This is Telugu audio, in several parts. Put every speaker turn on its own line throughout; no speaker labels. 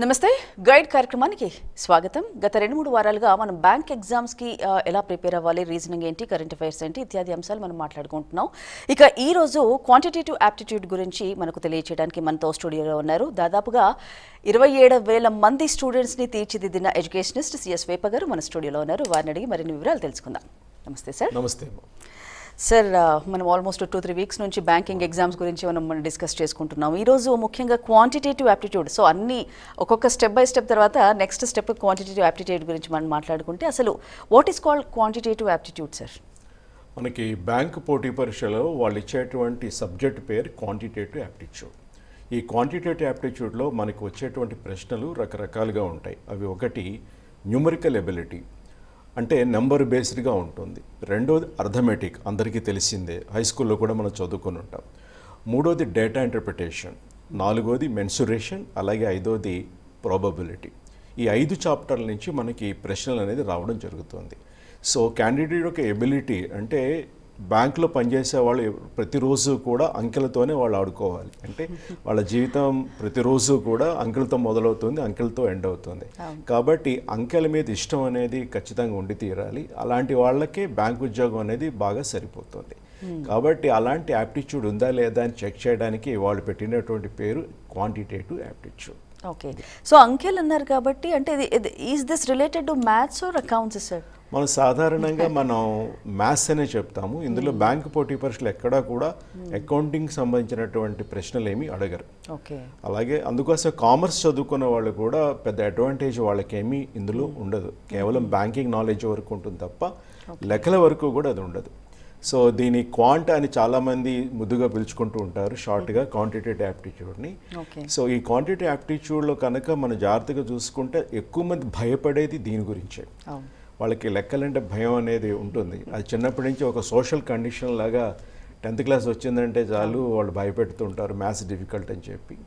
నమస్తే గైడ్ కార్యక్రమానికి స్వాగతం. గత 2-3 వారాలుగా మనం బ్యాంక్ ఎగ్జామ్స్ కి ఎలా ప్రిపేర్ అవ్వాలి, రీజనింగ్ ఏంటి, కరెంట్ అఫైర్స్ ఏంటి ఇత్యాది అంశాలు మనం మాట్లాడుకుంటున్నాం. ఇక ఈ రోజు క్వాంటిటేటివ్ యాప్టిట్యూడ్ గురించి మనకు తెలియజేయడానికి మనతో స్టూడియోలో ఉన్నారు. దాదాపుగా 27,000 మంది స్టూడెంట్స్ ని తీర్చిదిద్దిన ఎడ్యుకేషనిస్ట్ సిఎస్ వేప గారు మన స్టూడియోలో ఉన్నారు. వారిని అడిగి మరిన్ని వివరాలు తెలుసుకుందాం. నమస్తే సార్.
నమస్తే
సార్, మనం ఆల్మోస్ట్ 2-3 వీక్స్ నుంచి బ్యాంకింగ్ ఎగ్జామ్స్ గురించి మనం డిస్కస్ చేసుకుంటున్నాం. ఈరోజు ముఖ్యంగా క్వాంటిటేటివ్ యాప్టిట్యూడ్, సో అన్ని ఒక్కొక్క స్టెప్ బై స్టెప్ తర్వాత నెక్స్ట్ స్టెప్ క్వాంటిటేటివ్ యాప్టిట్యూడ్ గురించి మనం మాట్లాడుకుంటే అసలు what is called quantitative aptitude sir?
మనకి బ్యాంక్ పోటీ పరీక్షలో వాళ్ళు ఇచ్చేటువంటి సబ్జెక్ట్ పేరు క్వాంటిటేటివ్ యాప్టిట్యూడ్. ఈ క్వాంటిటేటివ్ యాప్టిట్యూడ్లో మనకు వచ్చేటువంటి ప్రశ్నలు రకరకాలుగా ఉంటాయి. అవి ఒకటి న్యూమరికల్ ఎబిలిటీ, అంటే నెంబర్ బేస్డ్గా ఉంటుంది. రెండోది అర్థమెటిక్, అందరికీ తెలిసిందే, హై స్కూల్లో కూడా మనం చదువుకొని ఉంటాం. మూడోది డేటా ఇంటర్ప్రిటేషన్, నాలుగోది మెన్సురేషన్, అలాగే ఐదోది ప్రాబబిలిటీ. ఈ 5 చాప్టర్ల నుంచి మనకి ప్రశ్నలు అనేది రావడం జరుగుతుంది. సో క్యాండిడేట్ యొక్క ఎబిలిటీ అంటే బ్యాంకులో పనిచేసే వాళ్ళు ప్రతిరోజు కూడా అంకెలతోనే వాళ్ళు ఆడుకోవాలి. అంటే వాళ్ళ జీవితం ప్రతిరోజు కూడా అంకెలతో మొదలవుతుంది, అంకెలతో ఎండ్ అవుతుంది. కాబట్టి అంకెల మీద ఇష్టం అనేది ఖచ్చితంగా ఉండి తీరాలి. అలాంటి వాళ్ళకే బ్యాంక్ ఉద్యోగం అనేది బాగా సరిపోతుంది. కాబట్టి అలాంటి యాప్టిట్యూడ్ ఉందా లేదా అని చెక్ చేయడానికి వాళ్ళు పెట్టినటువంటి పేరు క్వాంటిటేటివ్ యాప్టిట్యూడ్.
ఓకే, సో అంకెలు అన్నారు కాబట్టి అంటే is this related to maths or accounts sir?
మనం సాధారణంగా మ్యాథ్స్ అనే చెప్తాము. ఇందులో బ్యాంకు పోటీ పరీక్షలు ఎక్కడా కూడా అకౌంటింగ్ సంబంధించినటువంటి ప్రశ్నలు ఏమీ అడగరు. అలాగే అందుకోసం కామర్స్ చదువుకున్న వాళ్ళు కూడా పెద్ద అడ్వాంటేజ్ వాళ్ళకేమీ ఇందులో ఉండదు. కేవలం బ్యాంకింగ్ నాలెడ్జ్ వరకు ఉంటుంది తప్ప లెక్కల వరకు కూడా అది ఉండదు. సో దీని క్వాంట్ అని చాలామంది ముద్దుగా పిలుచుకుంటూ ఉంటారు, షార్ట్గా క్వాంటిటేటివ్ యాప్టిట్యూడ్ని. సో ఈ క్వాంటిటేటివ్ యాప్టిట్యూడ్లో కనుక మనం జాగ్రత్తగా చూసుకుంటే ఎక్కువ మంది భయపడేది దీని గురించే. వాళ్ళకి లెక్కలంటే భయం అనేది ఉంటుంది. అది చిన్నప్పటి నుంచి ఒక సోషల్ కండిషన్ లాగా 10th క్లాస్ వచ్చిందంటే చాలు వాళ్ళు భయపెడుతుంటారు మ్యాథ్స్ డిఫికల్ట్ అని చెప్పి.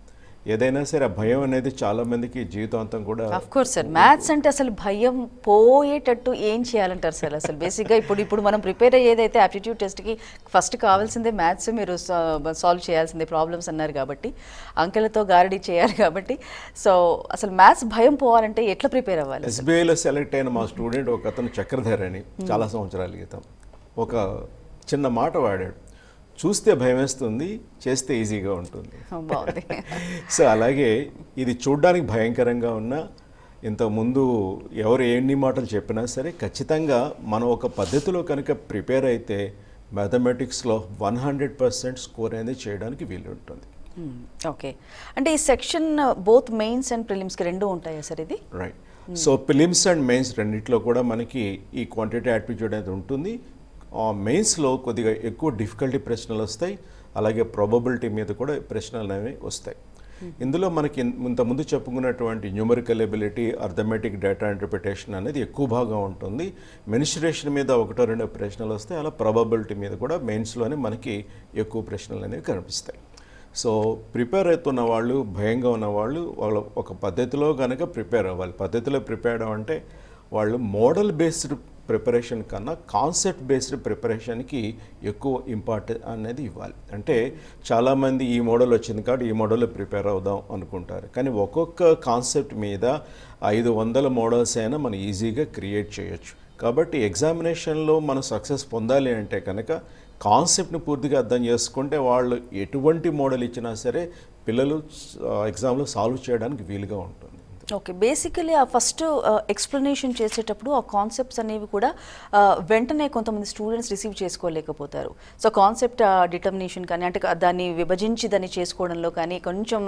ఏదైనా సరే ఆ భయం అనేది చాలా మందికి జీవితాంతం కూడా.
ఆఫ్ కోర్స్ సార్, మ్యాథ్స్ అంటే అసలు భయం పోయేటట్టు ఏం చేయాలంటారు సార్? అసలు బేసిక్గా ఇప్పుడు మనం ప్రిపేర్ అయ్యేదైతే యాప్టిట్యూడ్ టెస్ట్కి ఫస్ట్ కావాల్సిందే మ్యాథ్స్, మీరు సాల్వ్ చేయాల్సిందే ప్రాబ్లమ్స్ అన్నారు కాబట్టి, అంకెలతో గారడీ చేయాలి కాబట్టి. సో అసలు మ్యాథ్స్ భయం పోవాలంటే ఎట్లా ప్రిపేర్ అవ్వాలి?
ఎస్బీఐలో సెలెక్ట్ అయిన మా స్టూడెంట్ ఒక అతను చక్రధర్ అని చాలా సంవత్సరాల క్రితం ఒక చిన్న మాట వాడాడు, చూస్తే భయం వేస్తుంది, చేస్తే ఈజీగా ఉంటుంది. సో అలాగే ఇది చూడ్డానికి భయంకరంగా ఉన్నా, ఇంతకుముందు ఎవరు ఎన్ని మాటలు చెప్పినా సరే ఖచ్చితంగా మనం ఒక పద్ధతిలో కనుక ప్రిపేర్ అయితే మ్యాథమెటిక్స్లో 100% స్కోర్ అనేది చేయడానికి వీలు ఉంటుంది.
ఓకే, అంటే ఈ సెక్షన్ బోత్ మెయిన్స్ అండ్ ప్రిలిమ్స్కి రెండు ఉంటాయా సార్? ఇది
right. So prelims and mains రెండిట్లో కూడా మనకి ఈ క్వాంటిటీ యాప్టిట్యూడ్ అనేది ఉంటుంది. మెయిన్స్లో కొద్దిగా ఎక్కువ డిఫికల్టీ ప్రశ్నలు వస్తాయి, అలాగే ప్రాబబిలిటీ మీద కూడా ప్రశ్నలు అనేవి వస్తాయి. ఇందులో మనకి ఇంతకుముందు చెప్పుకున్నటువంటి numerical ability, arithmetic, data interpretation అనేది ఎక్కువ భాగం ఉంటుంది. మెన్సురేషన్ మీద 1-2 ప్రశ్నలు వస్తాయి. అలా ప్రాబబిలిటీ మీద కూడా మెయిన్స్లోనే మనకి ఎక్కువ ప్రశ్నలు అనేవి కనిపిస్తాయి. సో ప్రిపేర్ అవుతున్న వాళ్ళు, భయంగా ఉన్నవాళ్ళు వాళ్ళ ఒక పద్ధతిలో కనుక ప్రిపేర్ అవ్వాలి. పద్ధతిలో ప్రిపేర్ అవ్వాలంటే వాళ్ళు మోడల్ బేస్డ్ ప్రిపరేషన్ కన్నా కాన్సెప్ట్ బేస్డ్ ప్రిపరేషన్కి ఎక్కువ ఇంపార్టెన్స్ అనేది ఇవ్వాలి. అంటే చాలామంది ఈ మోడల్ వచ్చింది కాబట్టి ఈ మోడల్లో ప్రిపేర్ అవుదాం అనుకుంటారు, కానీ ఒక్కొక్క కాన్సెప్ట్ మీద 500 మోడల్స్ అయినా మనం ఈజీగా క్రియేట్ చేయొచ్చు. కాబట్టి ఎగ్జామినేషన్లో మనం సక్సెస్ పొందాలి అంటే కనుక కాన్సెప్ట్ని పూర్తిగా అర్థం చేసుకుంటే వాళ్ళు ఎటువంటి మోడల్ ఇచ్చినా సరే పిల్లలు ఎగ్జామ్లో సాల్వ్ చేయడానికి వీలుగా ఉంటుంది.
ఓకే, బేసికలీ ఆ ఫస్ట్ ఎక్స్ప్లెనేషన్ చేసేటప్పుడు ఆ కాన్సెప్ట్స్ అనేవి కూడా వెంటనే కొంతమంది స్టూడెంట్స్ రిసీవ్ చేసుకోలేకపోతారు. సో కాన్సెప్ట్ డిటర్మినేషన్ కానీ, అంటే దాన్ని విభజించి దాన్ని చేసుకోవడంలో కానీ కొంచెం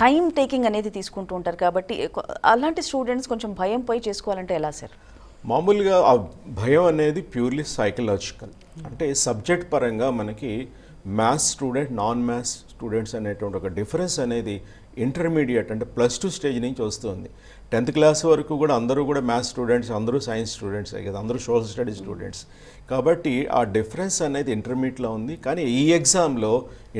టైం టేకింగ్ అనేది తీసుకుంటూ ఉంటారు. కాబట్టి అలాంటి స్టూడెంట్స్ కొంచెం భయం పోయి చేసుకోవాలంటే ఎలా సార్?
మామూలుగా ఆ భయం అనేది ప్యూర్లీ సైకలాజికల్. అంటే సబ్జెక్ట్ పరంగా మనకి maths student, non maths students అనేటువంటి ఒక డిఫరెన్స్ అనేది ఇంటర్మీడియట్ అంటే +2 స్టేజ్ నుంచి వస్తుంది. 10th క్లాస్ వరకు కూడా అందరూ కూడా మ్యాథ్స్ స్టూడెంట్స్, అందరూ సైన్స్ స్టూడెంట్సే కదా, అందరూ సోషల్ స్టడీస్ స్టూడెంట్స్. కాబట్టి ఆ డిఫరెన్స్ అనేది ఇంటర్మీడియట్లో ఉంది. కానీ ఈ ఎగ్జామ్లో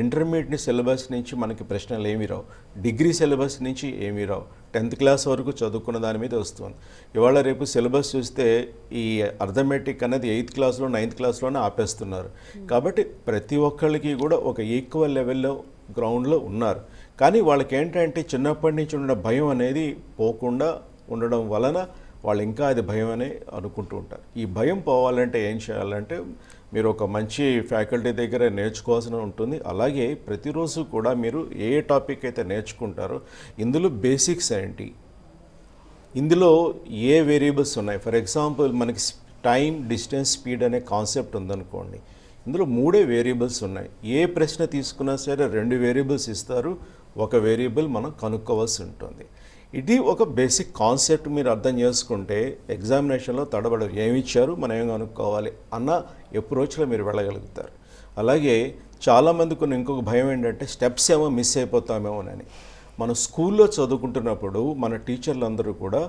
ఇంటర్మీడియట్ సిలబస్ నుంచి మనకి ప్రశ్నలు ఏమీ రావు, డిగ్రీ సిలబస్ నుంచి ఏమీ రావు, 10th క్లాస్ వరకు చదువుకున్న దాని మీద వస్తుంది. ఇవాళ రేపు సిలబస్ చూస్తే ఈ అర్థమెటిక్ అనేది 8th క్లాస్లో 9th క్లాస్లోనే ఆపేస్తున్నారు. కాబట్టి ప్రతి ఒక్కళ్ళకి కూడా ఒక ఈక్వల్ లెవెల్లో గ్రౌండ్లో ఉన్నారు. కానీ వాళ్ళకి ఏంటంటే చిన్నప్పటి నుంచి ఉన్న భయం అనేది పోకుండా ఉండడం వలన వాళ్ళు ఇంకా అది భయం అని అనుకుంటూ ఉంటారు. ఈ భయం పోవాలంటే ఏం చేయాలంటే మీరు ఒక మంచి ఫ్యాకల్టీ దగ్గర నేర్చుకోవాల్సి ఉంటుంది. అలాగే ప్రతిరోజు కూడా మీరు ఏ టాపిక్ అయితే నేర్చుకుంటారో ఇందులో బేసిక్స్ ఏంటి, ఇందులో ఏ వేరియబుల్స్ ఉన్నాయి. ఫర్ ఎగ్జాంపుల్ మనకి టైం, డిస్టెన్స్, స్పీడ్ అనే కాన్సెప్ట్ ఉందనుకోండి. ఇందులో 3 వేరియబుల్స్ ఉన్నాయి. ఏ ప్రశ్న తీసుకున్నా సరే 2 వేరియబుల్స్ ఇస్తారు, ఒక వేరియబుల్ మనం కనుక్కోవాల్సి ఉంటుంది. ఇది ఒక బేసిక్ కాన్సెప్ట్ మీరు అర్థం చేసుకుంటే ఎగ్జామినేషన్లో తడబడరు. ఏమి ఇచ్చారు, మనం ఏం కనుక్కోవాలి అన్న అప్రోచ్లో మీరు వెళ్ళగలుగుతారు. అలాగే చాలామందికి ఇంకొక భయం ఏంటంటే స్టెప్స్ ఏమో మిస్ అయిపోతామేమోనని. మనం స్కూల్లో చదువుకుంటున్నప్పుడు మన టీచర్లు అందరూ కూడా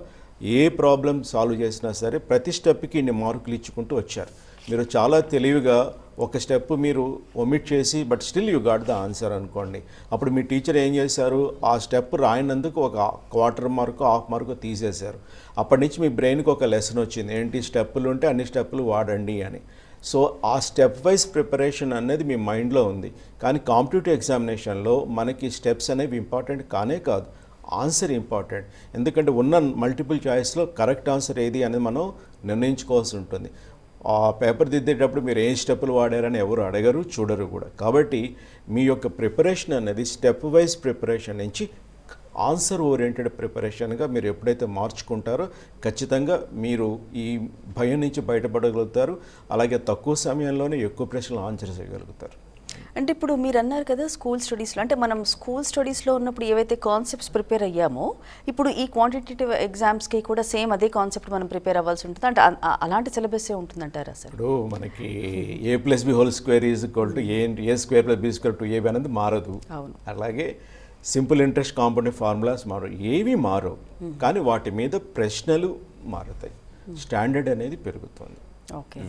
ఏ ప్రాబ్లం సాల్వ్ చేసినా సరే ప్రతి స్టెప్కి ఇన్ని మార్కులు ఇచ్చుకుంటూ వచ్చారు. మీరు చాలా తెలివిగా ఒక స్టెప్ మీరు ఒమిట్ చేసి but still you got the answer అనుకోండి. అప్పుడు మీ టీచర్ ఏం చేశారు, ఆ స్టెప్ రాయినందుకు ఒక 1/4 మార్కు 1/2 మార్కు తీసేశారు. అప్పటి నుంచి మీ బ్రెయిన్కి ఒక లెసన్ వచ్చింది, ఏంటి స్టెప్పులు ఉంటే అన్ని స్టెప్పులు వాడండి అని. సో ఆ స్టెప్ వైజ్ ప్రిపరేషన్ అనేది మీ మైండ్లో ఉంది. కానీ కాంపిటేటివ్ ఎగ్జామినేషన్లో మనకి స్టెప్స్ అనేవి ఇంపార్టెంట్ కానే కాదు, ఆన్సర్ ఇంపార్టెంట్. ఎందుకంటే ఉన్న మల్టిపుల్ చాయిస్లో కరెక్ట్ ఆన్సర్ ఏది అనేది మనం నిర్ణయించుకోవాల్సి ఉంటుంది. ఆ పేపర్ దిద్దేటప్పుడు మీరు ఏ స్టెప్పులు వాడారని ఎవరు అడగరు, చూడరు కూడా. కాబట్టి మీ యొక్క ప్రిపరేషన్ అనేది స్టెప్ వైజ్ ప్రిపరేషన్ నుంచి ఆన్సర్ ఓరియంటెడ్ ప్రిపరేషన్గా మీరు ఎప్పుడైతే మార్చుకుంటారో ఖచ్చితంగా మీరు ఈ భయం నుంచి బయటపడగలుగుతారు. అలాగే తక్కువ సమయంలోనే ఎక్కువ ప్రశ్నలు ఆన్సర్ చేయగలుగుతారు.
అంటే ఇప్పుడు మీరు అన్నారు కదా స్కూల్ స్టడీస్లో, అంటే మనం స్కూల్ స్టడీస్లో ఉన్నప్పుడు ఏవైతే కాన్సెప్ట్స్ ప్రిపేర్ అయ్యామో ఇప్పుడు ఈ క్వాంటిటేటివ్ ఎగ్జామ్స్కి కూడా సేమ్ అదే కాన్సెప్ట్ మనం ప్రిపేర్ అవ్వాల్సి ఉంటుంది. అంటే అలాంటి సిలబస్సే ఉంటుందంటారా సార్?
ఇప్పుడు మనకి a+b² a² + b² అనేది మారదు. అలాగే సింపుల్ ఇంట్రెస్ట్ కాంపౌండ్ ఫార్ములాస్ మారవు, ఏవి మారవు. కానీ వాటి మీద ప్రశ్నలు మారుతాయి, స్టాండర్డ్ అనేది పెరుగుతుంది,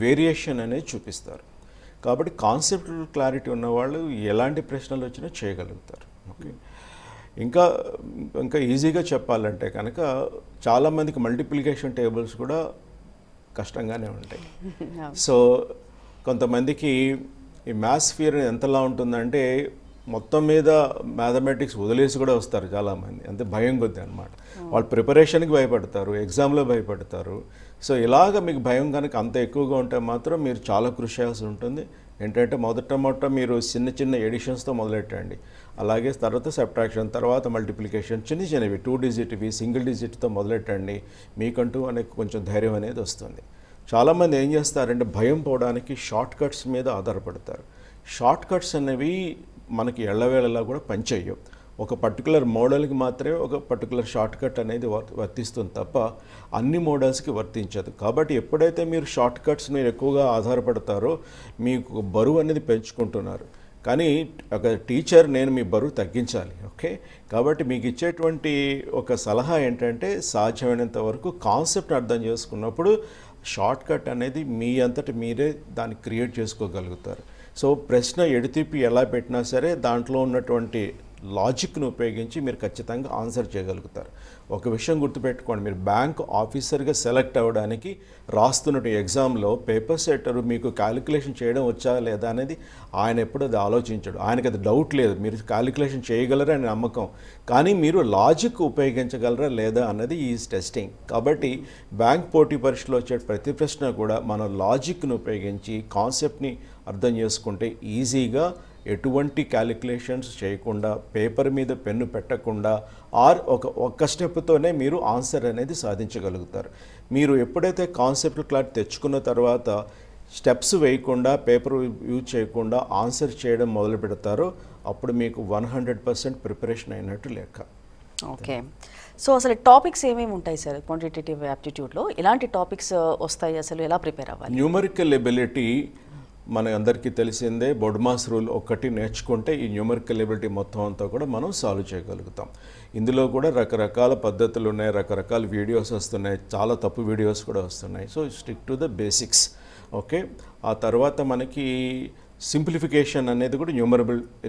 వేరియేషన్ అనేది చూపిస్తారు. కాబట్టి కాన్సెప్టువల్ క్లారిటీ ఉన్నవాళ్ళు ఎలాంటి ప్రశ్నలు వచ్చినా చేయగలుగుతారు. ఓకే, ఇంకా ఈజీగా చెప్పాలంటే కనుక చాలామందికి మల్టిప్లికేషన్ టేబుల్స్ కూడా కష్టంగానే ఉంటాయి. సో కొంతమందికి ఈ మ్యాథ్స్ ఫియర్ ఎంతలా ఉంటుందంటే మొత్తం మీద మ్యాథమెటిక్స్ వదిలేసి కూడా వస్తారు చాలామంది, అంతే భయం కొద్ది అనమాట. వాళ్ళు ప్రిపరేషన్కి భయపడతారు, ఎగ్జామ్లో భయపడతారు. సో ఇలాగ మీకు భయం కనుక అంత ఎక్కువగా ఉంటే మాత్రం మీరు చాలా కృషి చేయాల్సి ఉంటుంది. ఏంటంటే మొదట మీరు చిన్న ఎడిషన్స్తో మొదలెట్టండి. అలాగే తర్వాత సబ్ట్రాక్షన్, తర్వాత మల్టిప్లికేషన్, చిన్నవి 2 డిజిట్వి సింగిల్ డిజిట్తో మొదలెట్టండి. మీకంటూ అనే కొంచెం ధైర్యం అనేది వస్తుంది. చాలామంది ఏం చేస్తారంటే భయం పోవడానికి షార్ట్ కట్స్ మీద ఆధారపడతారు. షార్ట్ కట్స్ అనేవి మనకి ఎళ్ళవేళలా కూడా పనిచేయవు. ఒక పర్టికులర్ మోడల్కి మాత్రమే ఒక పర్టికులర్ షార్ట్ కట్ అనేది వర్తిస్తుంది తప్ప అన్ని మోడల్స్కి వర్తించదు. కాబట్టి ఎప్పుడైతే మీరు షార్ట్ కట్స్ మీరు ఎక్కువగా ఆధారపడతారో మీకు బరువు అనేది పెంచుకుంటున్నారు. కానీ ఒక టీచర్ నేను మీ బరువు తగ్గించాలి. ఓకే, కాబట్టి మీకు ఇచ్చేటువంటి ఒక సలహా ఏంటంటే సాధ్యమైనంత వరకు కాన్సెప్ట్ అర్థం చేసుకున్నప్పుడు షార్ట్ కట్ అనేది మీ అంతటి మీరే దాన్ని క్రియేట్ చేసుకోగలుగుతారు. సో ప్రశ్న ఎడితిప్పి ఎలా పెట్టినా సరే దాంట్లో ఉన్నటువంటి లాజిక్ను ఉపయోగించి మీరు ఖచ్చితంగా ఆన్సర్ చేయగలుగుతారు. ఒక విషయం గుర్తుపెట్టుకోండి, మీరు బ్యాంక్ ఆఫీసర్గా సెలెక్ట్ అవ్వడానికి రాస్తున్నట్టు ఎగ్జామ్లో పేపర్ సెట్టరు మీకు క్యాలిక్యులేషన్ చేయడం వచ్చా లేదా అనేది ఆయన ఎప్పుడు అది ఆలోచించడు. ఆయనకు అది డౌట్ లేదు, మీరు క్యాలిక్యులేషన్ చేయగలరా అని నమ్మకం. కానీ మీరు లాజిక్ ఉపయోగించగలరా లేదా అన్నది ఈ టెస్టింగ్. కాబట్టి బ్యాంక్ పోటీ పరీక్షలో వచ్చే ప్రతి ప్రశ్న కూడా మన లాజిక్ను ఉపయోగించి కాన్సెప్ట్ని అర్థం చేసుకుంటే ఈజీగా ఎటువంటి క్యాలిక్యులేషన్స్ చేయకుండా పేపర్ మీద పెన్ను పెట్టకుండా ఒక్క స్టెప్తోనే మీరు ఆన్సర్ అనేది సాధించగలుగుతారు. మీరు ఎప్పుడైతే కాన్సెప్ట్ క్లారిటీ తెచ్చుకున్న తర్వాత స్టెప్స్ వేయకుండా పేపర్ యూజ్ చేయకుండా ఆన్సర్ చేయడం మొదలు పెడతారో అప్పుడు మీకు 100% ప్రిపరేషన్ అయినట్టు లెక్క.
ఓకే, సో అసలు టాపిక్స్ ఏమేమి ఉంటాయి సార్ క్వాంటిటేటివ్ యాప్టిట్యూడ్లో? ఎలాంటి టాపిక్స్ వస్తాయి, అసలు ఎలా ప్రిపేర్ అవ్వాలి?
న్యూమరికల్ ఎబిలిటీ మన అందరికీ తెలిసిందే. బొడ్మాస్ రూల్ ఒక్కటి నేర్చుకుంటే ఈ న్యూమరికల్ ఎబిలిటీ మొత్తం అంతా కూడా మనం సాల్వ్ చేయగలుగుతాం. ఇందులో కూడా రకరకాల పద్ధతులు ఉన్నాయి, రకరకాల వీడియోస్ వస్తున్నాయి, చాలా తప్పు వీడియోస్ కూడా వస్తున్నాయి. So stick to the basics. Okay, ఆ తర్వాత మనకి సింప్లిఫికేషన్ అనేది కూడా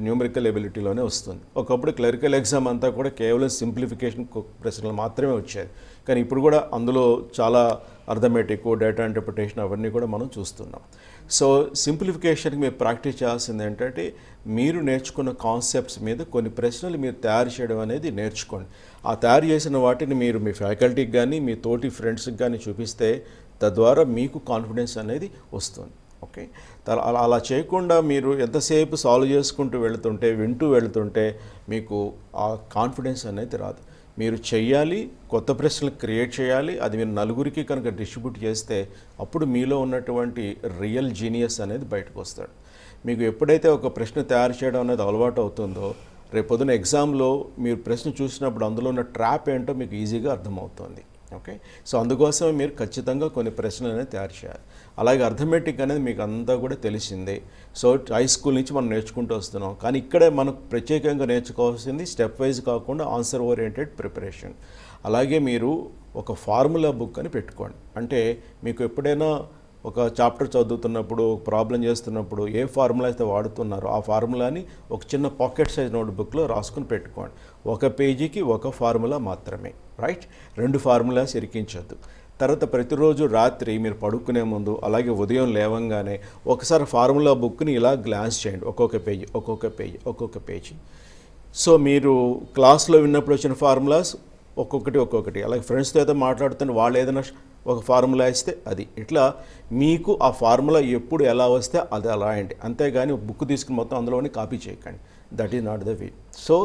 న్యూమరికల్ ఎబిలిటీలోనే వస్తుంది. ఒకప్పుడు క్లరికల్ ఎగ్జామ్ అంతా కూడా కేవలం సింప్లిఫికేషన్ ప్రశ్నలు మాత్రమే వచ్చేది. కానీ ఇప్పుడు కూడా అందులో చాలా అర్థమెటిక్, డేటా ఇంటర్ప్రిటేషన్ అవన్నీ కూడా మనం చూస్తున్నాం. సో సింప్లిఫికేషన్కి మీరు ప్రాక్టీస్ చేయాల్సింది ఏంటంటే మీరు నేర్చుకున్న కాన్సెప్ట్స్ మీద కొన్ని ప్రశ్నలు మీరు తయారు చేయడం అనేది నేర్చుకోండి. ఆ తయారు చేసిన వాటిని మీరు మీ ఫ్యాకల్టీకి కానీ మీ తోటి ఫ్రెండ్స్కి కానీ చూపిస్తే తద్వారా మీకు కాన్ఫిడెన్స్ అనేది వస్తుంది. ఓకే, అలా చేయకుండా మీరు ఎంతసేపు సాల్వ్ చేసుకుంటూ వెళుతుంటే, వింటూ వెళుతుంటే మీకు ఆ కాన్ఫిడెన్స్ అనేది రాదు. మీరు చెయ్యాలి, కొత్త ప్రశ్నలు క్రియేట్ చేయాలి. అది మీరు నలుగురికి కనుక డిస్ట్రిబ్యూట్ చేస్తే అప్పుడు మీలో ఉన్నటువంటి రియల్ జీనియస్ అనేది బయటకు వస్తాడు. మీకు ఎప్పుడైతే ఒక ప్రశ్న తయారు చేయడం అనేది అలవాటు అవుతుందో రేపొద్దున ఎగ్జామ్లో మీరు ప్రశ్న చూసినప్పుడు అందులో ఉన్న ట్రాప్ ఏంటో మీకు ఈజీగా అర్థమవుతుంది. ఓకే, సో అందుకోసమే మీరు ఖచ్చితంగా కొన్ని ప్రశ్నలు అనేది తయారు చేయాలి. అలాగే అర్థమెటిక్ అనేది మీకు అంతా కూడా తెలిసిందే. సో హై స్కూల్ నుంచి మనం నేర్చుకుంటూ వస్తున్నాం. కానీ ఇక్కడే మనకు ప్రత్యేకంగా నేర్చుకోవాల్సింది స్టెప్ వైజ్ కాకుండా ఆన్సర్ ఓరియంటెడ్ ప్రిపరేషన్. అలాగే మీరు ఒక ఫార్ములా బుక్ అని పెట్టుకోండి. అంటే మీకు ఎప్పుడైనా ఒక చాప్టర్ చదువుతున్నప్పుడు, ఒక ప్రాబ్లం చేస్తున్నప్పుడు ఏ ఫార్ములా అయితే వాడుతున్నారో ఆ ఫార్ములాని ఒక చిన్న పాకెట్ సైజ్ నోట్బుక్లో రాసుకుని పెట్టుకోండి. ఒక పేజీకి ఒక ఫార్ములా మాత్రమే, రైట్? 2 ఫార్ములాస్ ఇరికించొద్దు. తర్వాత ప్రతిరోజు రాత్రి మీరు పడుకునే ముందు అలాగే ఉదయం లేవంగానే ఒకసారి ఫార్ములా బుక్ని ఇలా గ్లాన్స్ చేయండి. ఒక్కొక్క పేజీ. సో మీరు క్లాస్లో విన్నప్పుడు వచ్చిన ఫార్ములాస్ ఒక్కొక్కటి అలాగే ఫ్రెండ్స్తో అయితే మాట్లాడుతున్న వాళ్ళు ఏదైనా ఒక ఫార్ములా ఇస్తే అది ఇట్లా మీకు ఆ ఫార్ములా ఎప్పుడు ఎలా వస్తే అది అలా రాయండి. అంతేగాని బుక్ తీసుకుని మొత్తం అందులోని కాపీ చేయకండి. That is not the way. So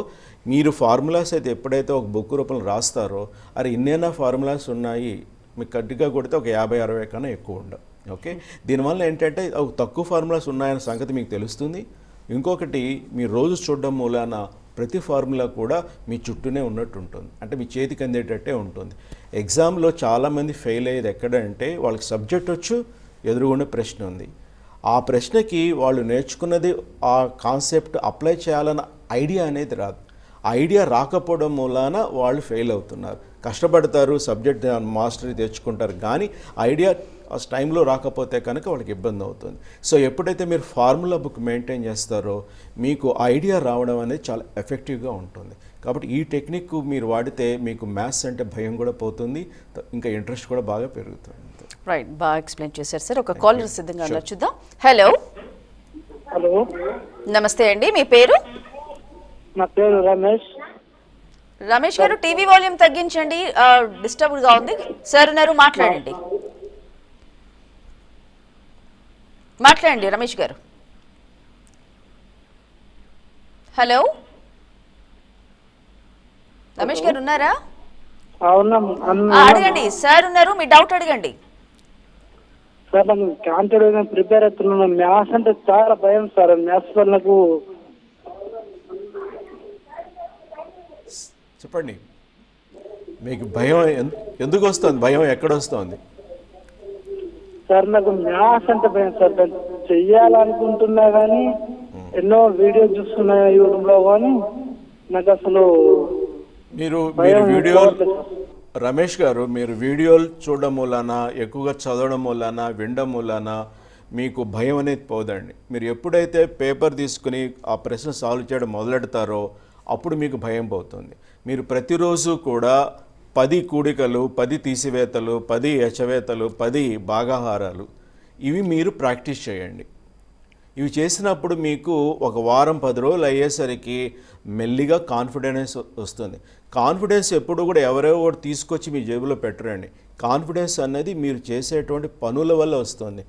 మీరు ఫార్ములాస్ అయితే ఎప్పుడైతే ఒక బుక్ రూపంలో రాస్తారో అరే ఇన్నేనా ఫార్ములాస్ ఉన్నాయి, మీకు గట్టిగా కొడితే ఒక 50-60 కన్నా ఎక్కువ ఉండవు. ఓకే, దీనివల్ల ఏంటంటే తక్కువ ఫార్ములాస్ ఉన్నాయన్న సంగతి మీకు తెలుస్తుంది. ఇంకొకటి మీరు రోజు చూడడం మూలాన ప్రతి ఫార్ములా కూడా మీ చుట్టూనే ఉన్నట్టు ఉంటుంది. అంటే మీ చేతికి అందేటట్టే ఉంటుంది. ఎగ్జామ్లో చాలామంది ఫెయిల్ అయ్యేది ఎక్కడంటే వాళ్ళకి సబ్జెక్ట్ వచ్చు, ఎదురుగుండే ప్రశ్న ఉంది. ఆ ప్రశ్నకి వాళ్ళు నేర్చుకున్నది ఆ కాన్సెప్ట్ అప్లై చేయాలన్న ఐడియా అనేది రాదు. ఆ ఐడియా రాకపోవడం మూలాన వాళ్ళు ఫెయిల్ అవుతున్నారు. కష్టపడతారు, సబ్జెక్ట్ మాస్టరీ తెచ్చుకుంటారు, కానీ ఐడియా ఆ టైంలో రాకపోతే కనుక వాళ్ళకి ఇబ్బంది అవుతుంది. సో ఎప్పుడైతే మీరు ఫార్ములా బుక్ మెయింటైన్ చేస్తారో మీకు ఐడియా రావడం అనేది చాలా ఎఫెక్టివ్గా ఉంటుంది. కాబట్టి ఈ టెక్నిక్ మీరు వాడితే మీకు మ్యాథ్స్ అంటే భయం కూడా పోతుంది, ఇంకా ఇంట్రెస్ట్ కూడా బాగా పెరుగుతుంది.
రైట్, బాగా ఎక్స్ప్లెయిన్ చేశారు సార్. ఒక కాలర్ సిద్ధంగా చూద్దాం. హలో.
హలో,
నమస్తే అండి, మీ పేరు?
నా పేరు రమేష్.
రమేష్ గారు టీవీ వాల్యూమ్ తగ్గించండి, డిస్టర్బ్గా ఉంది. సార్ ఉన్నారు, మాట్లాడండి రమేష్ గారు. హలో రమేష్ గారు ఉన్నారా? అడగండి, సార్ ఉన్నారు, మీ డౌట్ అడగండి.
సార్ నాకు కాంపిటేటివ్ ప్రిపేర్ అవుతున్నాను. మ్యాథ్స్ అంటే చాలా భయం సార్. మ్యాథ్స్ వల్ల నాకు
చెప్పండి, మీకు భయం ఎందుకు వస్తుంది? భయం ఎక్కడ వస్తుంది
సార్? నాకు మ్యాథ్స్ అంటే భయం సార్. చెయ్యాలనుకుంటున్నా కానీ ఎన్నో వీడియోస్ చూస్తున్నా యూట్యూబ్లో, కానీ నాకు అసలు
మీరు వీడియో రమేష్ గారు మీరు వీడియోలు చూడడం వలన, ఎక్కువగా చదవడం వలన, వినడం వలన మీకు భయం అనేది పోదండి. మీరు ఎప్పుడైతే పేపర్ తీసుకుని ఆ ప్రశ్న సాల్వ్ చేయడం మొదలెడతారో అప్పుడు మీకు భయం పోతుంది. మీరు ప్రతిరోజు కూడా 10 కూడికలు, 10 తీసివేతలు, 10 ఎచవేతలు, 10 భాగాహారాలు ఇవి మీరు ప్రాక్టీస్ చేయండి. ఇవి చేసినప్పుడు మీకు ఒక వారం 10 రోజులు అయ్యేసరికి మెల్లిగా కాన్ఫిడెన్స్ వస్తుంది. కాన్ఫిడెన్స్ ఎప్పుడు కూడా ఎవరో ఒకటి తీసుకొచ్చి మీ జేబులో పెట్టరండి. కాన్ఫిడెన్స్ అనేది మీరు చేసేటువంటి పనుల వల్ల వస్తుంది.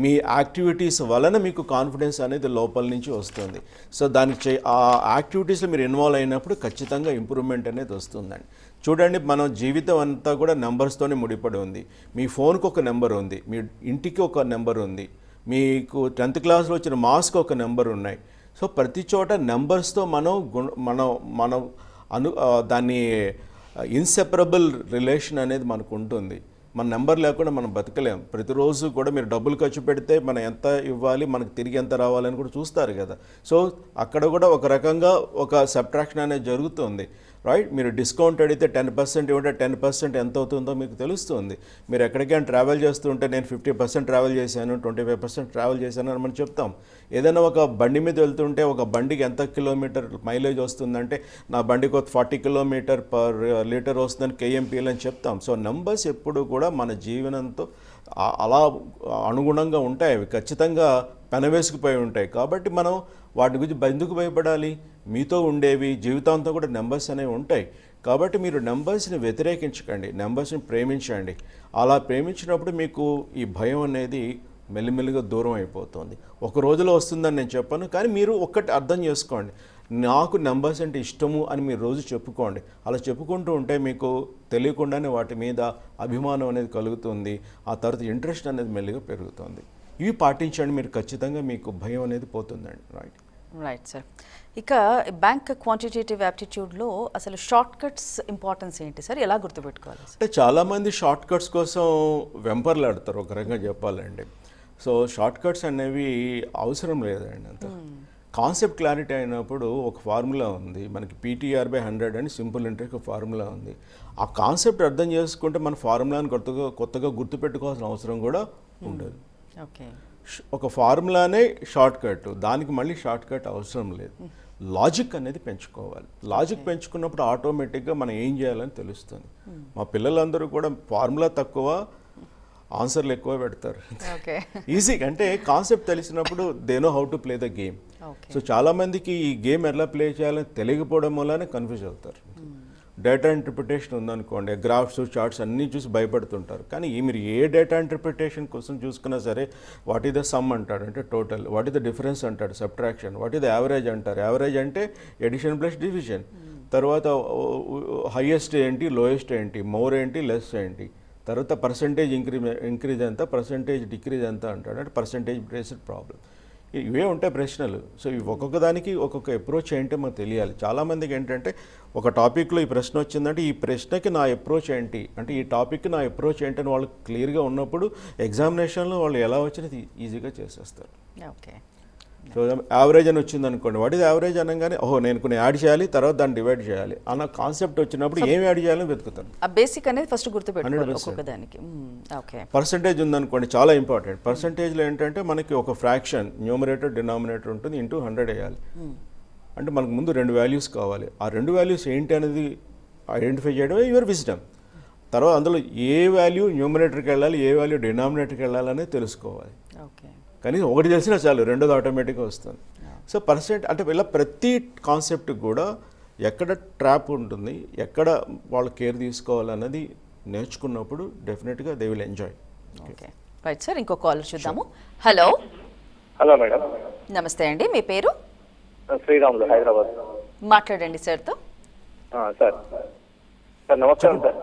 మీ యాక్టివిటీస్ వలన మీకు కాన్ఫిడెన్స్ అనేది లోపల నుంచి వస్తుంది. సో దానికి ఆ యాక్టివిటీస్లో మీరు ఇన్వాల్వ్ అయినప్పుడు ఖచ్చితంగా ఇంప్రూవ్మెంట్ అనేది వస్తుందండి. చూడండి, మన జీవితం అంతా కూడా నెంబర్స్తోనే ముడిపడి ఉంది. మీ ఫోన్కి ఒక నెంబర్ ఉంది, మీ ఇంటికి ఒక నెంబర్ ఉంది, మీకు 10th క్లాస్లో వచ్చిన మార్క్స్కి ఒక నెంబర్ ఉన్నాయి. సో ప్రతి చోట నెంబర్స్తో మనం దాన్ని ఇన్సెపరబుల్ రిలేషన్ అనేది మనకు ఉంటుంది. మన నెంబర్ లేకుండా మనం బతకలేం. ప్రతిరోజు కూడా మీరు డబ్బులు ఖర్చు పెడితే మనం ఎంత ఇవ్వాలి, మనకు తిరిగి ఎంత రావాలని కూడా చూస్తారు కదా. సో అక్కడ కూడా ఒక రకంగా ఒక సబ్ట్రాక్షన్ అనేది జరుగుతుంది. రైట్. మీరు డిస్కౌంట్ అడిగితే 10% ఇవ్వంటే 10% ఎంత అవుతుందో మీకు తెలుస్తుంది. మీరు ఎక్కడికైనా ట్రావెల్ చేస్తుంటే నేను 50% ట్రావెల్ చేశాను, 25% ట్రావెల్ చేశాను అని మనం చెప్తాం. ఏదైనా ఒక బండి మీద వెళ్తుంటే ఒక బండికి ఎంత కిలోమీటర్ మైలేజ్ వస్తుందంటే నా బండికి ఒక 40 కిలోమీటర్ పర్ లీటర్ వస్తుందని కేఎంపీఎల్ అని చెప్తాం. సో నెంబర్స్ ఎప్పుడు కూడా మన జీవనంతో అలా అనుగుణంగా ఉంటాయి. అవి ఖచ్చితంగా పెనవేసుకుపోయి ఉంటాయి. కాబట్టి మనం వాటి గురించి ఎందుకు భయపడాలి? మీతో ఉండేవి జీవితాంతం కూడా నెంబర్స్ అనేవి ఉంటాయి. కాబట్టి మీరు నెంబర్స్ని వ్యతిరేకించకండి, నెంబర్స్ని ప్రేమించండి. అలా ప్రేమించినప్పుడు మీకు ఈ భయం అనేది మెల్లిమెల్లిగా దూరం అయిపోతుంది. ఒక రోజులో వస్తుందని నేను చెప్పాను, కానీ మీరు ఒక్కటి అర్థం చేసుకోండి, నాకు నెంబర్స్ అంటే ఇష్టము అని మీరు రోజు చెప్పుకోండి. అలా చెప్పుకుంటూ ఉంటే మీకు తెలియకుండానే వాటి మీద అభిమానం అనేది కలుగుతుంది. ఆ తర్వాత ఇంట్రెస్ట్ అనేది మెల్లిగా పెరుగుతుంది. ఇవి పాటించండి, మీరు ఖచ్చితంగా మీకు భయం అనేది పోతుందండి.
Right sir. ఇక బ్యాంక్ క్వాంటిటేటివ్ యాప్టిట్యూడ్లో అసలు షార్ట్ కట్స్ ఇంపార్టెన్స్ ఏంటి సార్, ఎలా గుర్తుపెట్టుకోవాలి?
అంటే చాలామంది షార్ట్ కట్స్ కోసం వెంపర్లాడతారు ఒక రకంగా చెప్పాలండి. సో షార్ట్ కట్స్ అనేవి అవసరం లేదండి. అంత కాన్సెప్ట్ క్లారిటీ అయినప్పుడు ఒక ఫార్ములా ఉంది మనకి, PTR/100 అని సింపుల్ ఇంట్రెస్ట్ ఒక ఫార్ములా ఉంది. ఆ కాన్సెప్ట్ అర్థం చేసుకుంటే మన ఫార్ములాని కొత్తగా గుర్తుపెట్టుకోవాల్సిన అవసరం కూడా ఉండదు.
ఓకే.
ఒక ఫార్ములానే షార్ట్ కట్, దానికి మళ్ళీ షార్ట్ కట్ అవసరం లేదు. లాజిక్ అనేది పెంచుకోవాలి. లాజిక్ పెంచుకున్నప్పుడు ఆటోమేటిక్గా మనం ఏం చేయాలని తెలుస్తుంది. మా పిల్లలందరూ కూడా ఫార్ములా తక్కువ, ఆన్సర్లు ఎక్కువ పెడతారు. ఈజీ అంటే కాన్సెప్ట్ తెలిసినప్పుడు they know how to play the game. So చాలామందికి ఈ గేమ్ ఎలా ప్లే చేయాలని తెలియకపోవడం వల్లనే కన్ఫ్యూజ్ అవుతారు. డేటా ఇంటర్ప్రిటేషన్ ఉందనుకోండి, గ్రాఫ్స్ చార్ట్స్ అన్నీ చూసి భయపడుతుంటారు. కానీ మీరు ఏ డేటా ఇంటర్ప్రిటేషన్ కోసం చూసుకున్నా సరే, వాట్ ఈస్ ద సమ్ అంటాడు, అంటే total, what is the difference అంటాడు, subtraction, what is the average అంటారు, యావరేజ్ అంటే ఎడిషన్ ప్లస్ డివిజన్, తర్వాత హైయెస్ట్ ఏంటి, లోయెస్ట్ ఏంటి, మోర్ ఏంటి, లెస్ ఏంటి, తర్వాత పర్సంటేజ్ ఇంక్రీజ్ ఎంత, పర్సంటేజ్ డిక్రీజ్ ఎంత అంటాడు, అంటే పర్సంటేజ్ బేస్డ్ ప్రాబ్లం. ఇవే ఉంటాయి ప్రశ్నలు. సో ఇవి ఒక్కొక్క దానికి ఒక్కొక్క అప్రోచ్ ఏంటో మనకు తెలియాలి. చాలామందికి ఏంటంటే ఒక టాపిక్లో ఈ ప్రశ్న వచ్చిందంటే ఈ ప్రశ్నకి నా అప్రోచ్ ఏంటి, అంటే ఈ టాపిక్కి నా అప్రోచ్ ఏంటి అని వాళ్ళు క్లియర్గా ఉన్నప్పుడు ఎగ్జామినేషన్లో వాళ్ళు ఎలా వచ్చినా ఈజీగా చేసేస్తారు.
ఓకే.
సో యావరేజ్ అని వచ్చింది అనుకోండి, వాట్ ఈజ్ యావరేజ్ అనగానే ఓహో నేను కొన్ని యాడ్ చేయాలి, తర్వాత దాన్ని డివైడ్ చేయాలి అన్న కాన్సెప్ట్ వచ్చినప్పుడు ఏం యాడ్ చేయాలని వెతుకుతాను.
ఆ బేసిక్ అనేది ఫస్ట్ గుర్తుపెట్టుకోవాలి ఒక్కొక్క దానికి. ఓకే.
పర్సంటేజ్ ఉందనుకోండి, చాలా ఇంపార్టెంట్. పర్సంటేజ్లో ఏంటంటే మనకి ఒక ఫ్రాక్షన్ న్యూమరేటర్ డినామినేటర్ ఉంటుంది, ఇంటూ 100 వేయాలి. అంటే మనకు ముందు 2 వాల్యూస్ కావాలి. ఆ 2 వాల్యూస్ ఏంటి అనేది ఐడెంటిఫై చేయడమే యువర్ విజ్డమ్. తర్వాత అందులో ఏ వాల్యూ న్యూమరేటర్కి వెళ్ళాలి, ఏ వాల్యూ డినామినేటర్కి వెళ్ళాలి అనేది తెలుసుకోవాలి.
ఓకే.
కనీసం ఒకటి తెలిసినా చాలు, రెండోది ఆటోమేటిక్గా వస్తుంది. సో పర్సెంట్ అంటే ఇలా ప్రతి కాన్సెప్ట్ కూడా ఎక్కడ ట్రాప్ ఉంటుంది, ఎక్కడ వాళ్ళు కేర్ తీసుకోవాలన్నది నేర్చుకున్నప్పుడు డెఫినెట్గా they will enjoy.
Okay. Right sir, ఇంకో కాల్ చూద్దాము. హలో.
Hello madam.
నమస్తే అండి, మీ పేరు?
శ్రీరాములు, హైదరాబాద్.
మాట్లాడండి సార్తో.
సార్ సార్ నమస్కారం సార్.